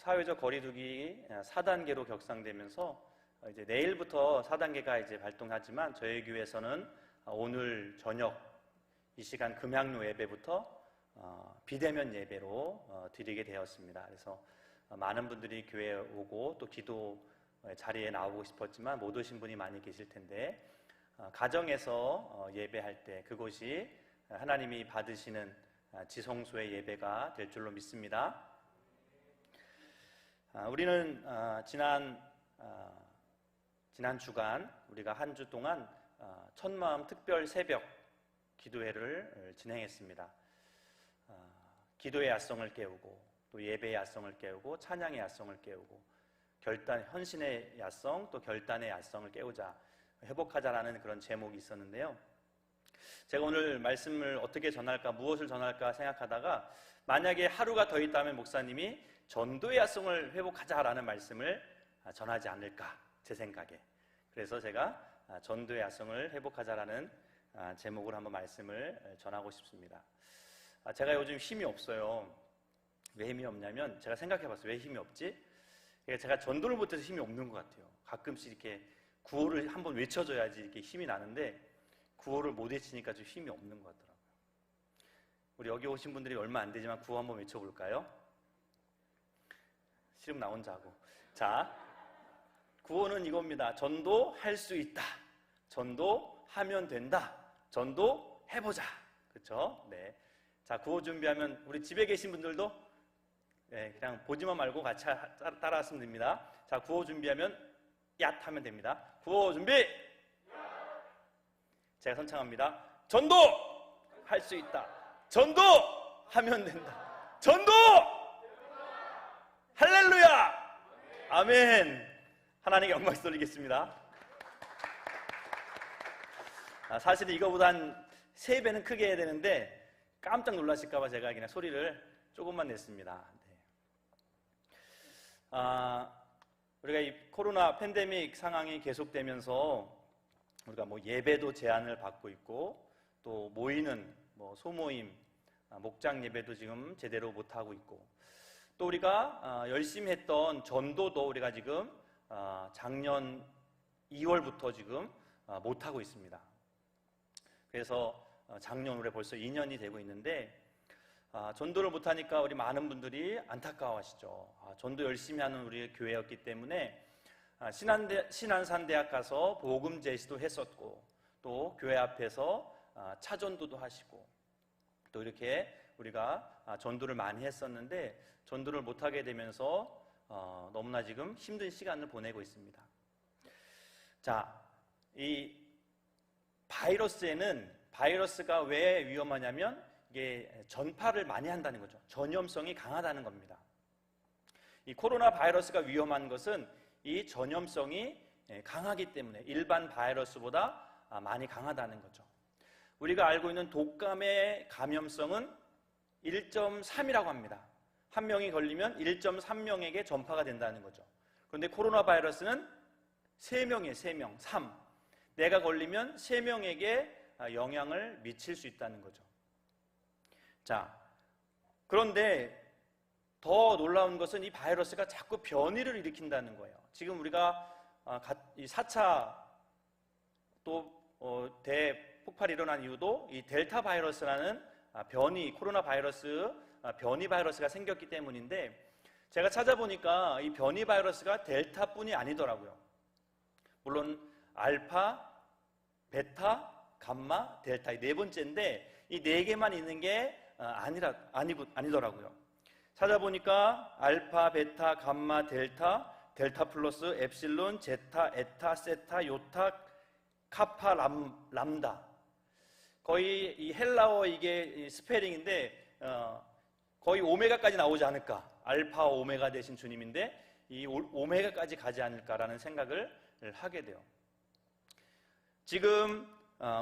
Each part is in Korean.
사회적 거리두기 4단계로 격상되면서 이제 내일부터 4단계가 이제 발동하지만 저희 교회에서는 오늘 저녁 이 시간 금양로 예배부터 비대면 예배로 드리게 되었습니다. 그래서 많은 분들이 교회에 오고 또 기도 자리에 나오고 싶었지만 못 오신 분이 많이 계실 텐데 가정에서 예배할 때 그곳이 하나님이 받으시는 지성소의 예배가 될 줄로 믿습니다. 우리는 지난 주간 우리가 한 주 동안 첫마음 특별 새벽 기도회를 진행했습니다. 기도의 야성을 깨우고 또 예배의 야성을 깨우고 찬양의 야성을 깨우고 헌신의 야성 또 결단의 야성을 깨우자, 회복하자라는 그런 제목이 있었는데요. 제가 오늘 말씀을 어떻게 전할까, 무엇을 전할까 생각하다가 만약에 하루가 더 있다면 목사님이 전도의 야성을 회복하자라는 말씀을 전하지 않을까, 제 생각에. 그래서 제가 전도의 야성을 회복하자라는 제목으로 한번 말씀을 전하고 싶습니다. 제가 요즘 힘이 없어요. 왜 힘이 없냐면 제가 생각해봤어요. 왜 힘이 없지? 제가 전도를 못해서 힘이 없는 것 같아요. 가끔씩 이렇게 구호를 한번 외쳐줘야지 이렇게 힘이 나는데 구호를 못 외치니까 좀 힘이 없는 것 같더라고요. 우리 여기 오신 분들이 얼마 안 되지만 구호 한번 외쳐볼까요? 싫으면 나 혼자 하고. 자, 구호는 이겁니다. 전도할 수 있다. 전도하면 된다. 전도해보자. 그렇죠? 네. 자, 구호 준비하면 우리 집에 계신 분들도 그냥 보지만 말고 같이 따라하시면 됩니다. 자, 구호 준비하면 얏 하면 됩니다. 구호 준비! 제가 선창합니다. 전도! 할 수 있다. 전도! 하면 된다. 전도! 할렐루야! 아멘! 하나님께 영광 돌리겠습니다. 사실 이거보다 한 3배는 크게 해야 되는데 깜짝 놀라실까봐 제가 그냥 소리를 조금만 냈습니다. 네. 우리가 이 코로나 팬데믹 상황이 계속되면서 우리가 예배도 제한을 받고 있고 또 모이는 소모임, 목장 예배도 지금 제대로 못 하고 있고 또 우리가 열심히 했던 전도도 우리가 지금 작년 2월부터 지금 못 하고 있습니다. 그래서 작년 올해 벌써 2년이 되고 있는데 전도를 못하니까 우리 많은 분들이 안타까워하시죠. 전도 열심히 하는 우리 교회였기 때문에 신안산대학 가서 복음 제시도 했었고 또 교회 앞에서 차전도도 하시고 또 이렇게 우리가 전도를 많이 했었는데 전도를 못하게 되면서 너무나 지금 힘든 시간을 보내고 있습니다. 자, 이 바이러스가 왜 위험하냐면 이게 전파를 많이 한다는 거죠. 전염성이 강하다는 겁니다. 이 코로나 바이러스가 위험한 것은 이 전염성이 강하기 때문에 일반 바이러스보다 많이 강하다는 거죠. 우리가 알고 있는 독감의 감염성은 1.3이라고 합니다. 한 명이 걸리면 1.3명에게 전파가 된다는 거죠. 그런데 코로나 바이러스는 3명이에요. 3명, 3. 내가 걸리면 3명에게 영향을 미칠 수 있다는 거죠. 자, 그런데 더 놀라운 것은 이 바이러스가 자꾸 변이를 일으킨다는 거예요. 지금 우리가 4차 또 대폭발이 일어난 이유도 이 델타 바이러스라는 코로나 바이러스 변이 바이러스가 생겼기 때문인데 제가 찾아보니까 이 변이 바이러스가 델타뿐이 아니더라고요. 물론 알파, 베타, 감마, 델타 이 4번째인데 이 4개만 있는 게 아니더라고요. 찾아보니까 알파, 베타, 감마, 델타, 델타 플러스, 엡실론, 제타, 에타, 세타, 요타, 카파, 람다. 거의 이 헬라어 이게 스페링인데 거의 오메가까지 나오지 않을까. 알파, 오메가 되신 주님인데 이 오메가까지 가지 않을까라는 생각을 하게 돼요. 지금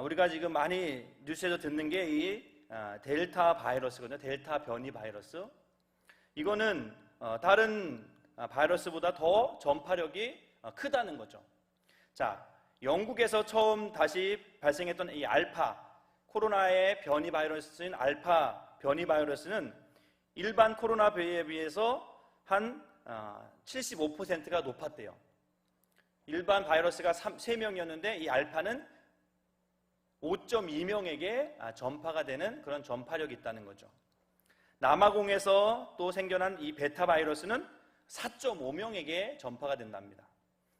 우리가 지금 많이 뉴스에서 듣는 게 이 델타 바이러스거든요. 델타 변이 바이러스. 이거는 다른 바이러스보다 더 전파력이 크다는 거죠. 자, 영국에서 처음 다시 발생했던 이 코로나의 변이 바이러스인 알파 변이 바이러스는 일반 코로나 변이에 비해서 한 75%가 높았대요. 일반 바이러스가 3명이었는데 이 알파는 5.2명에게 전파가 되는 그런 전파력이 있다는 거죠. 남아공에서 또 생겨난 이 베타 바이러스는 4.5명에게 전파가 된답니다.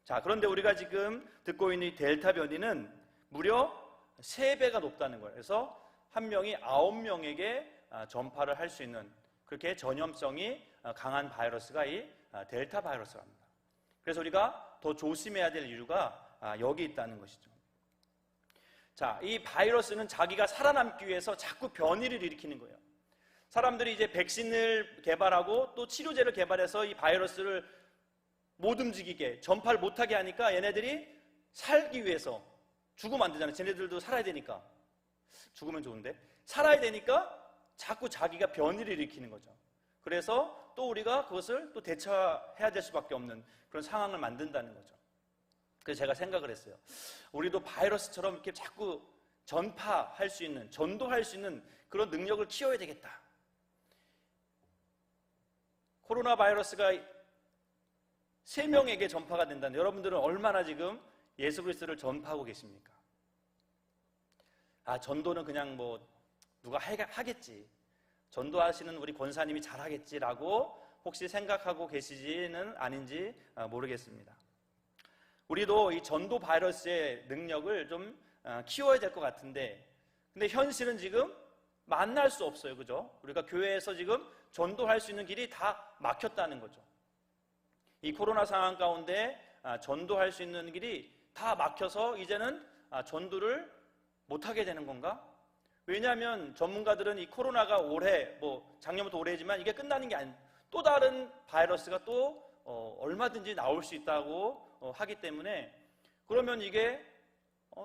자, 그런데 우리가 지금 듣고 있는 이 델타 변이는 무려 3배가 높다는 거예요. 그래서 한 명이 9명에게 전파를 할 수 있는 그렇게 전염성이 강한 바이러스가 이 델타 바이러스랍니다. 그래서 우리가 더 조심해야 될 이유가 여기 있다는 것이죠. 자, 이 바이러스는 자기가 살아남기 위해서 자꾸 변이를 일으키는 거예요. 사람들이 이제 백신을 개발하고 또 치료제를 개발해서 이 바이러스를 못 움직이게, 전파를 못하게 하니까 얘네들이 살기 위해서 죽으면 안 되잖아요. 쟤네들도 살아야 되니까. 죽으면 좋은데. 살아야 되니까 자꾸 자기가 변이를 일으키는 거죠. 그래서 또 우리가 그것을 또 대처해야 될 수밖에 없는 그런 상황을 만든다는 거죠. 그래서 제가 생각을 했어요. 우리도 바이러스처럼 이렇게 자꾸 전파할 수 있는, 전도할 수 있는 그런 능력을 키워야 되겠다. 코로나 바이러스가 3명에게 전파가 된다는, 여러분들은 얼마나 지금 예수 그리스도를 전파하고 계십니까? 전도는 그냥 뭐 누가 하겠지, 전도하시는 우리 권사님이 잘하겠지라고 혹시 생각하고 계시지는 아닌지 모르겠습니다. 우리도 이 전도 바이러스의 능력을 좀 키워야 될 것 같은데, 근데 현실은 지금 만날 수 없어요. 그죠? 우리가 교회에서 지금 전도할 수 있는 길이 다 막혔다는 거죠. 이 코로나 상황 가운데 전도할 수 있는 길이 다 막혀서 이제는 전도를 못하게 되는 건가? 왜냐하면 전문가들은 이 코로나가 올해, 작년부터 올해지만 이게 끝나는 게 아니에요. 또 다른 바이러스가 또 얼마든지 나올 수 있다고 하기 때문에, 그러면 이게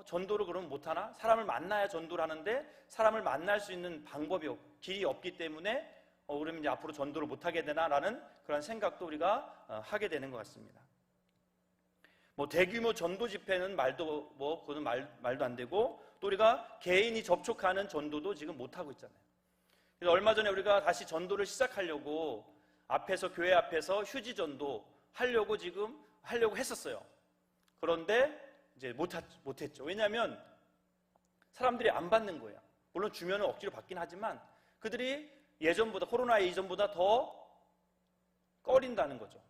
전도를 그러면 못하나? 사람을 만나야 전도를 하는데 사람을 만날 수 있는 방법이 길이 없기 때문에 그러면 이제 앞으로 전도를 못하게 되나라는 그런 생각도 우리가 하게 되는 것 같습니다. 대규모 전도 집회는 그건 말도 안 되고, 또 우리가 개인이 접촉하는 전도도 지금 못하고 있잖아요. 그래서 얼마 전에 우리가 다시 전도를 시작하려고 교회 앞에서 휴지 전도 하려고 했었어요. 그런데 이제 못했죠. 왜냐하면 사람들이 안 받는 거예요. 물론 주면은 억지로 받긴 하지만 그들이 코로나 이전보다 더 꺼린다는 거죠.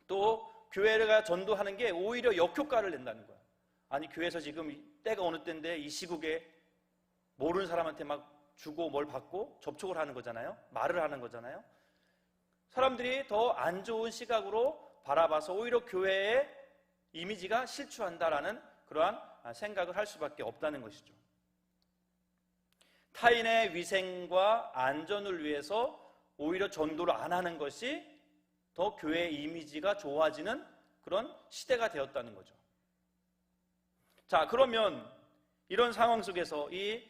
또 교회가 전도하는 게 오히려 역효과를 낸다는 거예요. 아니, 교회에서 지금 때가 어느 때인데 이 시국에 모르는 사람한테 막 주고 뭘 받고 접촉을 하는 거잖아요. 말을 하는 거잖아요. 사람들이 더 안 좋은 시각으로 바라봐서 오히려 교회의 이미지가 실추한다라는 그러한 생각을 할 수밖에 없다는 것이죠. 타인의 위생과 안전을 위해서 오히려 전도를 안 하는 것이 더 교회의 이미지가 좋아지는 그런 시대가 되었다는 거죠. 자, 그러면 이런 상황 속에서, 이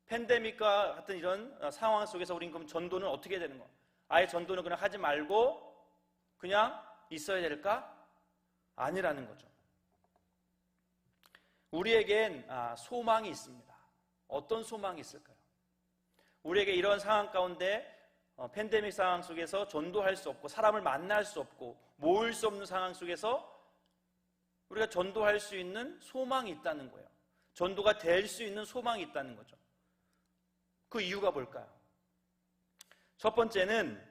팬데믹과 같은 이런 상황 속에서 우린 그럼 전도는 어떻게 되는 거야? 아예 전도는 그냥 하지 말고 그냥 있어야 될까? 아니라는 거죠. 우리에겐 소망이 있습니다. 어떤 소망이 있을까요? 우리에게 이런 상황 가운데 팬데믹 상황 속에서 전도할 수 없고 사람을 만날 수 없고 모일 수 없는 상황 속에서 우리가 전도할 수 있는 소망이 있다는 거예요. 전도가 될 수 있는 소망이 있다는 거죠. 그 이유가 뭘까요? 첫 번째는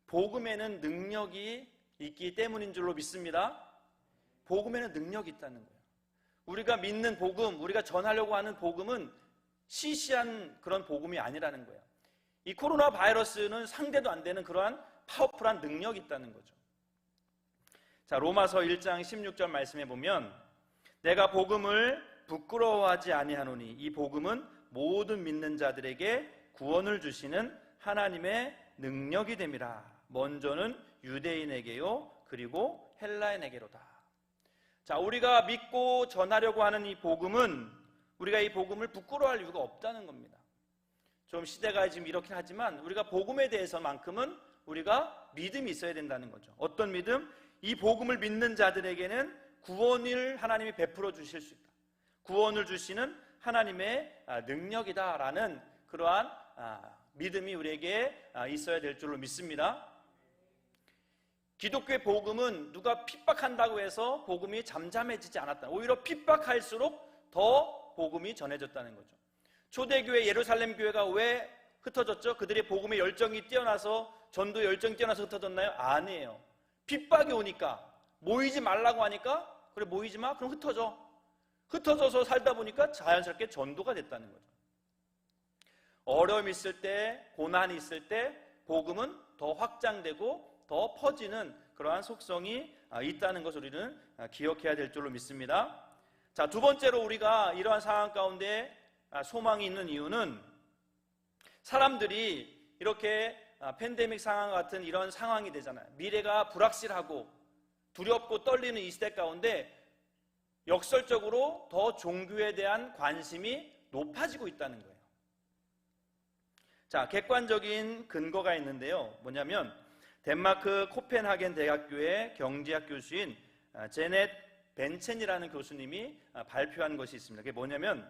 복음에는 능력이 있기 때문인 줄로 믿습니다. 복음에는 능력이 있다는 거예요. 우리가 믿는 복음, 우리가 전하려고 하는 복음은 시시한 그런 복음이 아니라는 거예요. 이 코로나 바이러스는 상대도 안 되는 그러한 파워풀한 능력이 있다는 거죠. 자, 로마서 1장 16절 말씀해 보면, 내가 복음을 부끄러워하지 아니하노니 이 복음은 모든 믿는 자들에게 구원을 주시는 하나님의 능력이 됨이라. 먼저는 유대인에게요 그리고 헬라인에게로다. 자, 우리가 믿고 전하려고 하는 이 복음은, 우리가 이 복음을 부끄러워할 이유가 없다는 겁니다. 좀 시대가 지금 이렇긴 하지만 우리가 복음에 대해서만큼은 우리가 믿음이 있어야 된다는 거죠. 어떤 믿음? 이 복음을 믿는 자들에게는 구원을 하나님이 베풀어 주실 수 있다. 구원을 주시는 하나님의 능력이다라는 그러한 믿음이 우리에게 있어야 될 줄로 믿습니다. 기독교의 복음은 누가 핍박한다고 해서 복음이 잠잠해지지 않았다. 오히려 핍박할수록 더 복음이 전해졌다는 거죠. 초대교회 예루살렘 교회가 왜 흩어졌죠? 그들의 복음의 열정이 뛰어나서, 전도 열정이 뛰어나서 흩어졌나요? 아니에요. 핍박이 오니까, 모이지 말라고 하니까, 그래 모이지 마? 그럼 흩어져. 흩어져서 살다 보니까 자연스럽게 전도가 됐다는 거죠. 어려움이 있을 때, 고난이 있을 때 복음은 더 확장되고 더 퍼지는 그러한 속성이 있다는 것을 우리는 기억해야 될 줄로 믿습니다. 자, 두 번째로 우리가 이러한 상황 가운데 소망이 있는 이유는, 사람들이 이렇게 팬데믹 상황 같은 이런 상황이 되잖아요. 미래가 불확실하고 두렵고 떨리는 이 시대 가운데 역설적으로 더 종교에 대한 관심이 높아지고 있다는 거예요. 자, 객관적인 근거가 있는데요. 뭐냐면 덴마크 코펜하겐 대학교의 경제학 교수인 제넷 벤첸이라는 교수님이 발표한 것이 있습니다. 그게 뭐냐면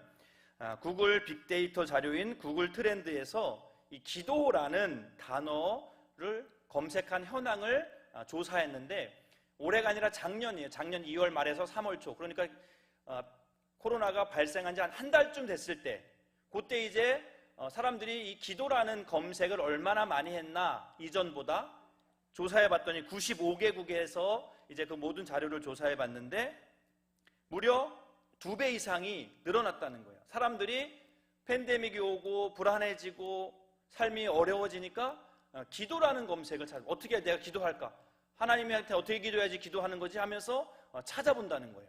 구글 빅데이터 자료인 구글 트렌드에서 이 기도라는 단어를 검색한 현황을 조사했는데, 올해가 아니라 작년이에요. 작년 2월 말에서 3월 초. 그러니까 코로나가 발생한 지 한 달쯤 됐을 때, 그때 이제 사람들이 이 기도라는 검색을 얼마나 많이 했나, 이전보다 조사해 봤더니 95개국에서 이제 그 모든 자료를 조사해 봤는데 무려 2배 이상이 늘어났다는 거예요. 사람들이 팬데믹이 오고 불안해지고 삶이 어려워지니까 기도라는 검색을 어떻게 내가 기도할까? 하나님한테 어떻게 기도해야지 기도하는 거지 하면서 찾아본다는 거예요.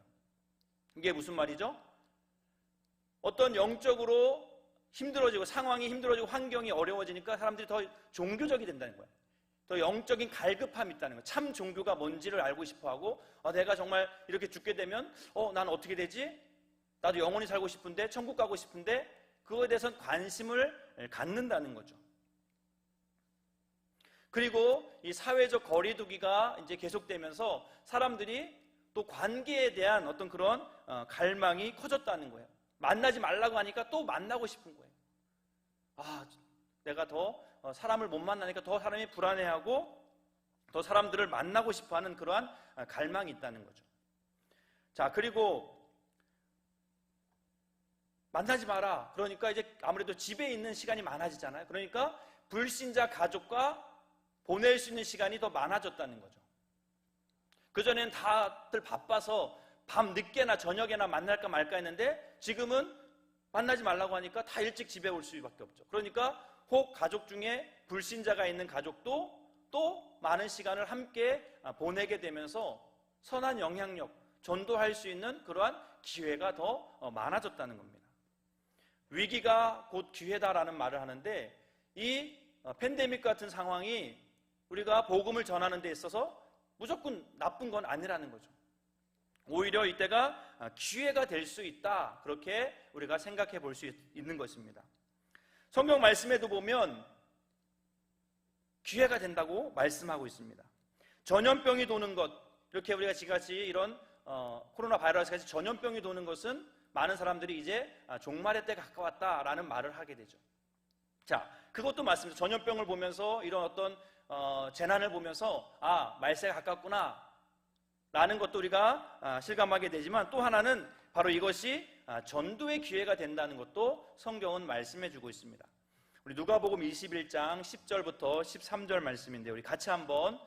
이게 무슨 말이죠? 어떤 영적으로 힘들어지고 상황이 힘들어지고 환경이 어려워지니까 사람들이 더 종교적이 된다는 거예요. 더 영적인 갈급함이 있다는 거예요. 참 종교가 뭔지를 알고 싶어하고, 내가 정말 이렇게 죽게 되면 난 어떻게 되지? 나도 영원히 살고 싶은데, 천국 가고 싶은데, 그거에 대해서는 관심을 갖는다는 거죠. 그리고 이 사회적 거리두기가 이제 계속되면서 사람들이 또 관계에 대한 어떤 그런 갈망이 커졌다는 거예요. 만나지 말라고 하니까 또 만나고 싶은 거예요. 내가 더 사람을 못 만나니까 더 사람이 불안해하고 더 사람들을 만나고 싶어하는 그러한 갈망이 있다는 거죠. 자, 그리고 만나지 마라. 그러니까 이제 아무래도 집에 있는 시간이 많아지잖아요. 그러니까 불신자 가족과 보낼 수 있는 시간이 더 많아졌다는 거죠. 그전에는 다들 바빠서 밤 늦게나 저녁에나 만날까 말까 했는데, 지금은 만나지 말라고 하니까 다 일찍 집에 올 수밖에 없죠. 그러니까 혹 가족 중에 불신자가 있는 가족도 또 많은 시간을 함께 보내게 되면서 선한 영향력, 전도할 수 있는 그러한 기회가 더 많아졌다는 겁니다. 위기가 곧 기회다라는 말을 하는데, 이 팬데믹 같은 상황이 우리가 복음을 전하는 데 있어서 무조건 나쁜 건 아니라는 거죠. 오히려 이때가 기회가 될 수 있다, 그렇게 우리가 생각해 볼 수 있는 것입니다. 성경 말씀에도 보면 기회가 된다고 말씀하고 있습니다. 전염병이 도는 것, 이렇게 우리가 지금같이 이런 코로나 바이러스 같이 전염병이 도는 것은 많은 사람들이 이제 종말의 때 가까웠다라는 말을 하게 되죠. 자, 그것도 맞습니다. 전염병을 보면서 이런 어떤 재난을 보면서 말세가 가깝구나 라는 것도 우리가 실감하게 되지만, 또 하나는 바로 이것이 전도의 기회가 된다는 것도 성경은 말씀해 주고 있습니다. 우리 누가복음 21장 10절부터 13절 말씀인데 우리 같이 한번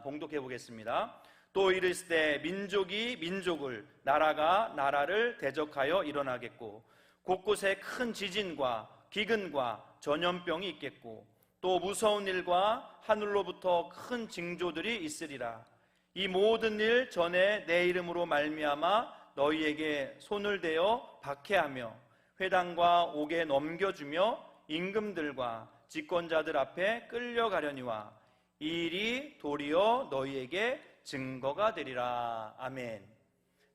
봉독해 보겠습니다. 또 이르시되 민족이 민족을, 나라가 나라를 대적하여 일어나겠고, 곳곳에 큰 지진과 기근과 전염병이 있겠고, 또 무서운 일과 하늘로부터 큰 징조들이 있으리라. 이 모든 일 전에 내 이름으로 말미암아 너희에게 손을 대어 박해하며 회당과 옥에 넘겨주며 임금들과 집권자들 앞에 끌려가려니와 이 일이 도리어 너희에게 증거가 되리라. 아멘.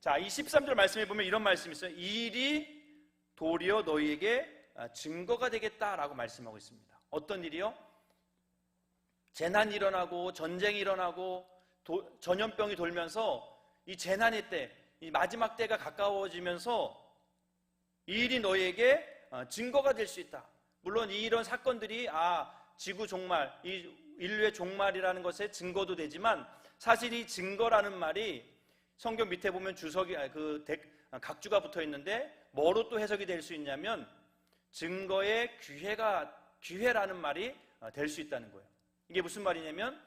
자, 이 13절 말씀에 보면 이런 말씀이 있어요. 이 일이 도리어 너희에게 증거가 되겠다라고 말씀하고 있습니다. 어떤 일이요? 재난이 일어나고 전쟁이 일어나고 전염병이 돌면서 이 재난의 때, 이 마지막 때가 가까워지면서 이 일이 너희에게 증거가 될 수 있다. 물론 이런 사건들이 지구 종말, 이 인류의 종말이라는 것의 증거도 되지만 사실 이 증거라는 말이 성경 밑에 보면 각주가 붙어 있는데 뭐로 또 해석이 될 수 있냐면 증거의 기회라는 말이 될 수 있다는 거예요. 이게 무슨 말이냐면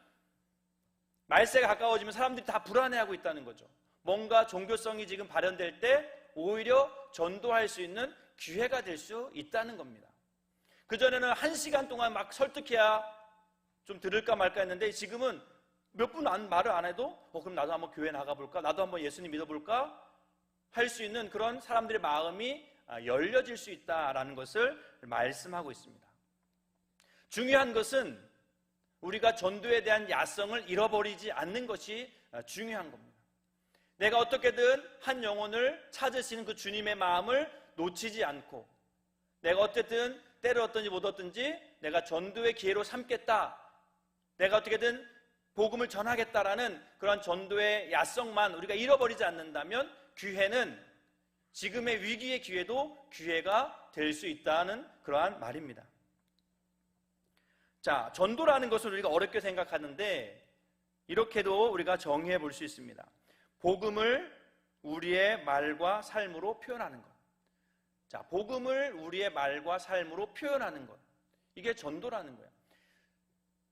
말세가 가까워지면 사람들이 다 불안해하고 있다는 거죠. 뭔가 종교성이 지금 발현될 때 오히려 전도할 수 있는 기회가 될 수 있다는 겁니다. 그전에는 1시간 동안 막 설득해야 좀 들을까 말까 했는데 지금은 몇 분 말을 안 해도 그럼 나도 한번 교회 나가볼까? 나도 한번 예수님 믿어볼까? 할 수 있는 그런 사람들의 마음이 열려질 수 있다라는 것을 말씀하고 있습니다. 중요한 것은 우리가 전도에 대한 야성을 잃어버리지 않는 것이 중요한 겁니다. 내가 어떻게든 한 영혼을 찾으시는 그 주님의 마음을 놓치지 않고 내가 어쨌든 때를 얻든지 못 얻든지 내가 전도의 기회로 삼겠다, 내가 어떻게든 복음을 전하겠다라는 그런 전도의 야성만 우리가 잃어버리지 않는다면 기회는 지금의 위기의 기회도 기회가 될 수 있다는 그러한 말입니다. 자, 전도라는 것을 우리가 어렵게 생각하는데 이렇게도 우리가 정의해 볼 수 있습니다. 복음을 우리의 말과 삶으로 표현하는 것. 자, 복음을 우리의 말과 삶으로 표현하는 것. 이게 전도라는 거예요.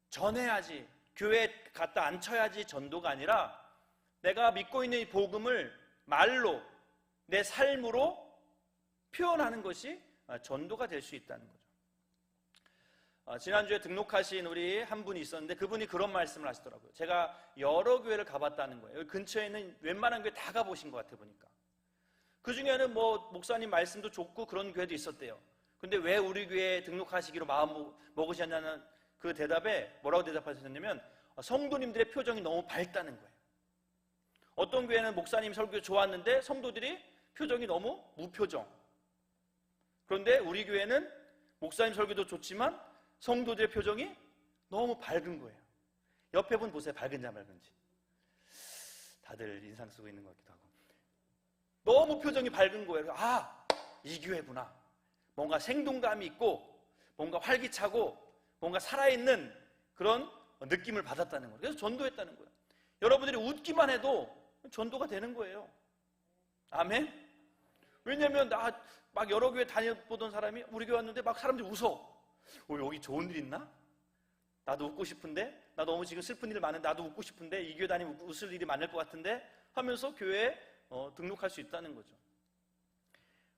전해야지, 교회에 갖다 앉혀야지 전도가 아니라 내가 믿고 있는 이 복음을 말로, 내 삶으로 표현하는 것이 전도가 될 수 있다는 거죠. 지난주에 등록하신 우리 한 분이 있었는데 그분이 그런 말씀을 하시더라고요. 제가 여러 교회를 가봤다는 거예요. 여기 근처에 있는 웬만한 교회 다 가보신 것 같아 보니까. 그 중에는 뭐 목사님 말씀도 좋고 그런 교회도 있었대요. 근데 왜 우리 교회에 등록하시기로 마음 먹으셨냐는 그 대답에 뭐라고 대답하셨냐면 성도님들의 표정이 너무 밝다는 거예요. 어떤 교회는 목사님 설교 좋았는데 성도들이 표정이 너무 무표정. 그런데 우리 교회는 목사님 설교도 좋지만 성도들의 표정이 너무 밝은 거예요. 옆에 분 보세요. 밝은지 안 밝은지. 다들 인상 쓰고 있는 것 같기도 하고. 너무 표정이 밝은 거예요. 아, 이 교회구나. 뭔가 생동감이 있고 뭔가 활기차고 뭔가 살아있는 그런 느낌을 받았다는 거예요. 그래서 전도했다는 거예요. 여러분들이 웃기만 해도 전도가 되는 거예요. 아멘? 왜냐면 막 여러 교회 다녀보던 사람이 우리 교회 왔는데 막 사람들이 웃어. 여기 좋은 일 있나? 나도 웃고 싶은데? 나 너무 지금 슬픈 일 많은데 나도 웃고 싶은데? 이 교회 다니면 웃을 일이 많을 것 같은데? 하면서 교회에 등록할 수 있다는 거죠.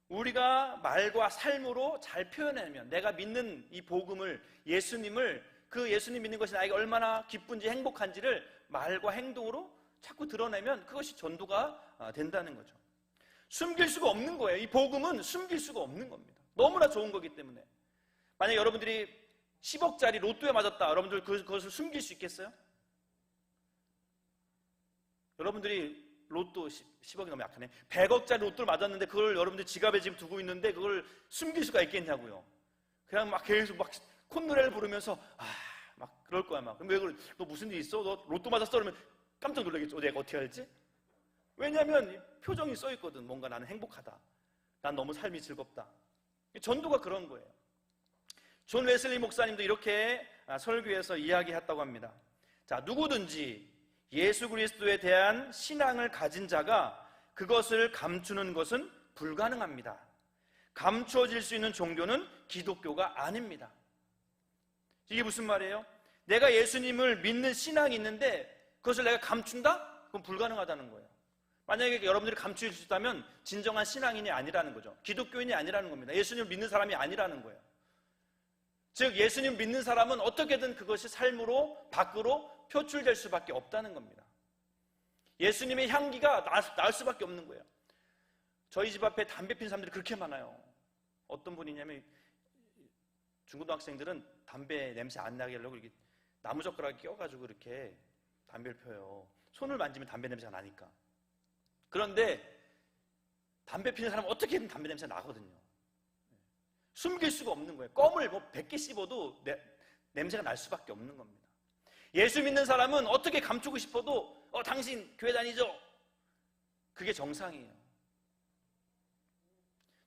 우리가 말과 삶으로 잘 표현하면 내가 믿는 이 복음을, 예수님을, 그 예수님 믿는 것이 나에게 얼마나 기쁜지 행복한지를 말과 행동으로 자꾸 드러내면 그것이 전도가 된다는 거죠. 숨길 수가 없는 거예요. 이 복음은 숨길 수가 없는 겁니다. 너무나 좋은 거기 때문에. 만약에 여러분들이 10억짜리 로또에 맞았다. 여러분들 그것을 숨길 수 있겠어요? 여러분들이 로또 10억이 너무 약하네. 100억짜리 로또를 맞았는데 그걸 여러분들 지갑에 지금 두고 있는데 그걸 숨길 수가 있겠냐고요. 그냥 막 계속 막 콧노래를 부르면서 막 그럴 거야 막. 그럼 왜 그래? 너 무슨 일 있어? 너 로또 맞았어? 그러면 깜짝 놀라겠죠. 내가 어떻게 알지? 왜냐하면 표정이 써 있거든. 뭔가 나는 행복하다. 난 너무 삶이 즐겁다. 전도가 그런 거예요. 존 웨슬리 목사님도 이렇게 설교에서 이야기했다고 합니다. 자, 누구든지 예수 그리스도에 대한 신앙을 가진 자가 그것을 감추는 것은 불가능합니다. 감추어질 수 있는 종교는 기독교가 아닙니다. 이게 무슨 말이에요? 내가 예수님을 믿는 신앙이 있는데 그것을 내가 감춘다? 그건 불가능하다는 거예요. 만약에 여러분들이 감출 수 있다면 진정한 신앙인이 아니라는 거죠. 기독교인이 아니라는 겁니다. 예수님을 믿는 사람이 아니라는 거예요. 즉 예수님 믿는 사람은 어떻게든 그것이 삶으로 밖으로 표출될 수밖에 없다는 겁니다. 예수님의 향기가 날 수밖에 없는 거예요. 저희 집 앞에 담배 피는 사람들이 그렇게 많아요. 어떤 분이냐면 중고등학생들은 담배 냄새 안 나게 하려고 이렇게 나무젓가락에 끼워가지고 이렇게 담배를 펴요. 손을 만지면 담배 냄새가 나니까. 그런데 담배 피는 사람은 어떻게든 담배 냄새가 나거든요. 숨길 수가 없는 거예요. 껌을 100개 씹어도 냄새가 날 수밖에 없는 겁니다. 예수 믿는 사람은 어떻게 감추고 싶어도 당신 교회 다니죠? 그게 정상이에요.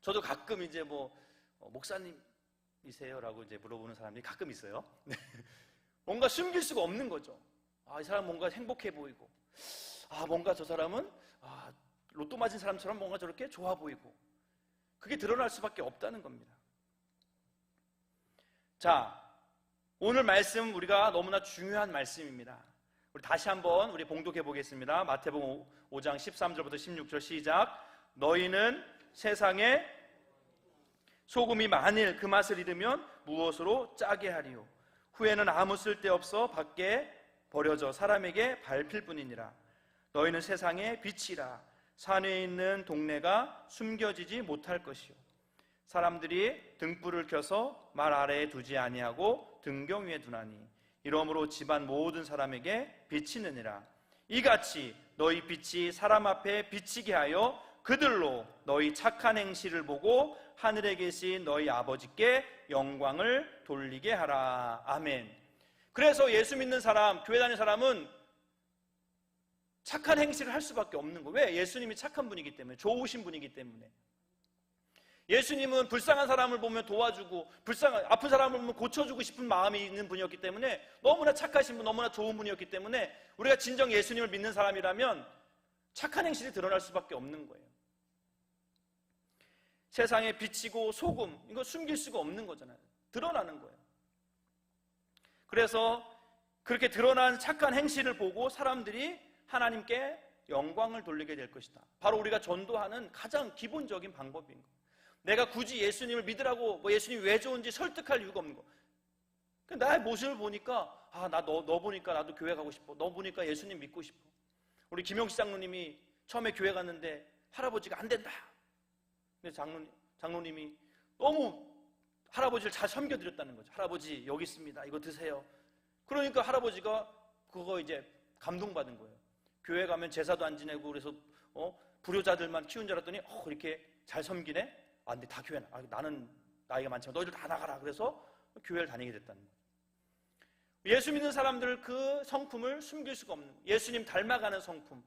저도 가끔 이제 목사님이세요? 라고 이제 물어보는 사람들이 가끔 있어요. 뭔가 숨길 수가 없는 거죠. 이 사람 뭔가 행복해 보이고, 뭔가 저 사람은 로또 맞은 사람처럼 뭔가 저렇게 좋아 보이고, 그게 드러날 수밖에 없다는 겁니다. 자, 오늘 말씀 우리가 너무나 중요한 말씀입니다. 우리 다시 한번 우리 봉독해 보겠습니다. 마태복음 5장 13절부터 16절 시작. 너희는 세상에 소금이 만일 그 맛을 잃으면 무엇으로 짜게 하리요? 후에는 아무 쓸데없어 밖에 버려져 사람에게 밟힐 뿐이니라. 너희는 세상의 빛이라. 산에 있는 동네가 숨겨지지 못할 것이요, 사람들이 등불을 켜서 말 아래에 두지 아니하고 등경 위에 두나니 이러므로 집안 모든 사람에게 비치느니라. 이같이 너희 빛이 사람 앞에 비치게 하여 그들로 너희 착한 행실을 보고 하늘에 계신 너희 아버지께 영광을 돌리게 하라. 아멘. 그래서 예수 믿는 사람, 교회 다니는 사람은 착한 행실을 할 수밖에 없는 거예요. 왜? 예수님이 착한 분이기 때문에, 좋으신 분이기 때문에. 예수님은 불쌍한 사람을 보면 도와주고, 아픈 사람을 보면 고쳐주고 싶은 마음이 있는 분이었기 때문에, 너무나 착하신 분, 너무나 좋은 분이었기 때문에 우리가 진정 예수님을 믿는 사람이라면 착한 행실이 드러날 수밖에 없는 거예요. 세상에 비치고 소금, 이거 숨길 수가 없는 거잖아요. 드러나는 거예요. 그래서 그렇게 드러난 착한 행실을 보고 사람들이 하나님께 영광을 돌리게 될 것이다. 바로 우리가 전도하는 가장 기본적인 방법인 거예요. 내가 굳이 예수님을 믿으라고 예수님이 왜 좋은지 설득할 이유가 없는 거. 나의 모습을 보니까 나 너 보니까 나도 교회 가고 싶어. 너 보니까 예수님 믿고 싶어. 우리 김영식 장로님이 처음에 교회 갔는데 할아버지가 안 된다. 근데 장로님이 너무 할아버지를 잘 섬겨드렸다는 거죠. 할아버지 여기 있습니다. 이거 드세요. 그러니까 할아버지가 그거 이제 감동받은 거예요. 교회 가면 제사도 안 지내고 그래서 불효자들만 키운 줄 알았더니 이렇게 잘 섬기네. 근데 다 교회 나는 나이가 많지만 너희들 다 나가라. 그래서 교회를 다니게 됐다는 거예요. 예수 믿는 사람들 그 성품을 숨길 수가 없는 거예요. 예수님 닮아가는 성품.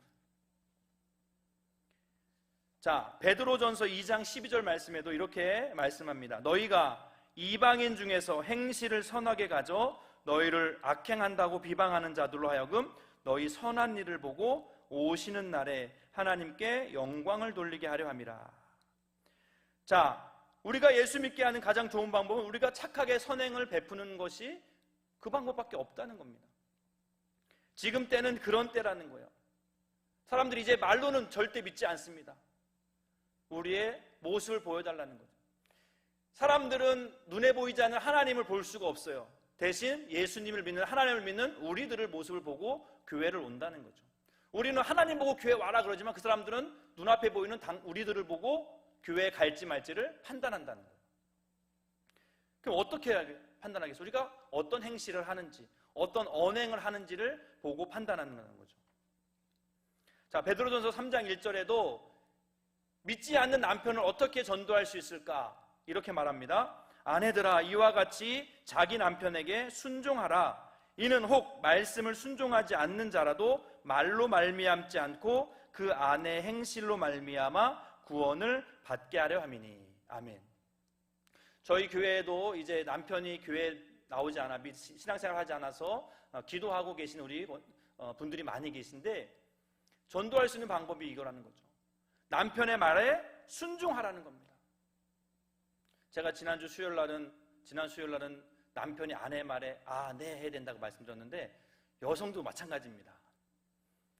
자, 베드로전서 2장 12절 말씀에도 이렇게 말씀합니다. 너희가 이방인 중에서 행실을 선하게 가져 너희를 악행한다고 비방하는 자들로 하여금 너희 선한 일을 보고 오시는 날에 하나님께 영광을 돌리게 하려 함이라. 자, 우리가 예수 믿게 하는 가장 좋은 방법은 우리가 착하게 선행을 베푸는 것이 그 방법밖에 없다는 겁니다. 지금 때는 그런 때라는 거예요. 사람들이 이제 말로는 절대 믿지 않습니다. 우리의 모습을 보여달라는 거죠. 사람들은 눈에 보이지 않는 하나님을 볼 수가 없어요. 대신 예수님을 믿는, 하나님을 믿는 우리들의 모습을 보고 교회를 온다는 거죠. 우리는 하나님 보고 교회 와라 그러지만 그 사람들은 눈앞에 보이는 우리들을 보고 교회에 갈지 말지를 판단한다는 거예요. 그럼 어떻게 판단하겠어요? 우리가 어떤 행실을 하는지, 어떤 언행을 하는지를 보고 판단하는 거죠. 자, 베드로전서 3장 1절에도 믿지 않는 남편을 어떻게 전도할 수 있을까? 이렇게 말합니다. 아내들아, 이와 같이 자기 남편에게 순종하라. 이는 혹 말씀을 순종하지 않는 자라도 말로 말미암지 않고 그 아내의 행실로 말미암아 구원을 받게 하려 함이니. 아멘. 저희 교회에도 이제 남편이 교회에 나오지 않아, 신앙생활 하지 않아서 기도하고 계신 우리 분들이 많이 계신데, 전도할 수 있는 방법이 이거라는 거죠. 남편의 말에 순종하라는 겁니다. 제가 지난 수요일날은 남편이 아내의 말에 네 해야 된다고 말씀드렸는데, 여성도 마찬가지입니다.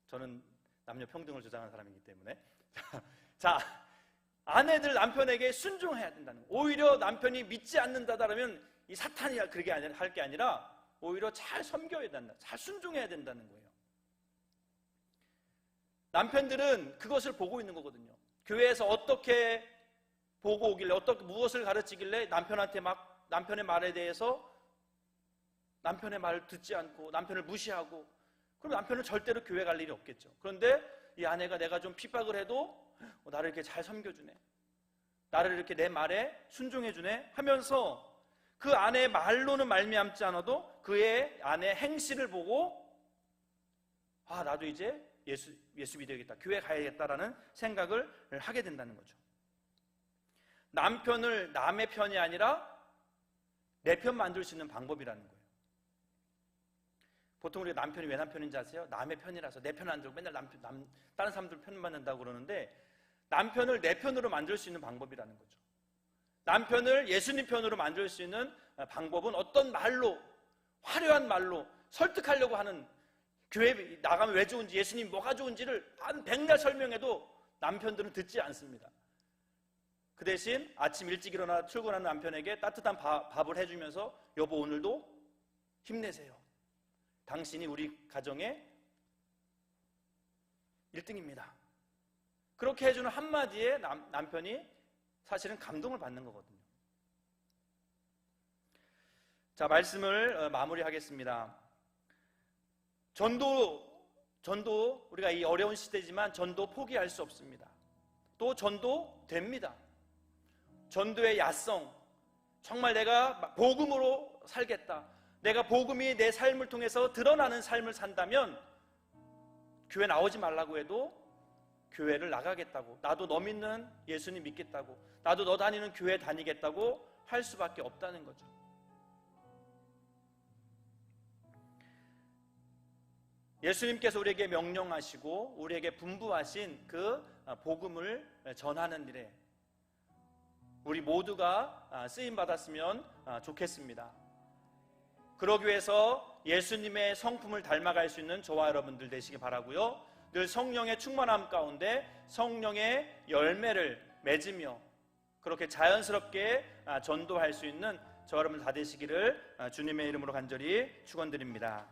저는 남녀 평등을 주장하는 사람이기 때문에. 자, 아내들 남편에게 순종해야 된다는 거예요. 오히려 남편이 믿지 않는다라면 이 사탄이 그렇게 할 게 아니라 오히려 잘 섬겨야 된다, 잘 순종해야 된다는 거예요. 남편들은 그것을 보고 있는 거거든요. 교회에서 어떻게 보고 오길래, 무엇을 가르치길래 남편의 말에 대해서 남편의 말을 듣지 않고 남편을 무시하고, 그럼 남편은 절대로 교회 갈 일이 없겠죠. 그런데 이 아내가 내가 좀 핍박을 해도 나를 이렇게 잘 섬겨주네, 나를 이렇게 내 말에 순종해주네 하면서 그 아내의 말로는 말미암지 않아도 그의 아내의 행실을 보고 나도 이제 예수 믿어야겠다, 교회 가야겠다라는 생각을 하게 된다는 거죠. 남편을 남의 편이 아니라 내 편 만들 수 있는 방법이라는 거예요. 보통 우리가 남편이 왜 남편인지 아세요? 남의 편이라서 내 편 안 들고 맨날 다른 사람들 편 만든다고 그러는데, 남편을 내 편으로 만들 수 있는 방법이라는 거죠. 남편을 예수님 편으로 만들 수 있는 방법은 어떤 말로, 화려한 말로 설득하려고 하는, 교회 나가면 왜 좋은지, 예수님 뭐가 좋은지를 한 백날 설명해도 남편들은 듣지 않습니다. 그 대신 아침 일찍 일어나 출근하는 남편에게 따뜻한 밥을 해주면서, 여보 오늘도 힘내세요. 당신이 우리 가정의 1등입니다. 그렇게 해주는 한마디에 남편이 사실은 감동을 받는 거거든요. 자, 말씀을 마무리하겠습니다. 전도 우리가 이 어려운 시대지만 전도 포기할 수 없습니다. 또 전도 됩니다. 전도의 야성, 정말 내가 복음으로 살겠다, 내가 복음이 내 삶을 통해서 드러나는 삶을 산다면 교회 나오지 말라고 해도 교회를 나가겠다고, 나도 너 믿는 예수님 믿겠다고, 나도 너 다니는 교회 다니겠다고 할 수밖에 없다는 거죠. 예수님께서 우리에게 명령하시고 우리에게 분부하신 그 복음을 전하는 일에 우리 모두가 쓰임받았으면 좋겠습니다. 그러기 위해서 예수님의 성품을 닮아갈 수 있는 저와 여러분들 되시기 바라고요. 늘 성령의 충만함 가운데 성령의 열매를 맺으며 그렇게 자연스럽게 전도할 수 있는 저와 여러분 다 되시기를 주님의 이름으로 간절히 축원드립니다.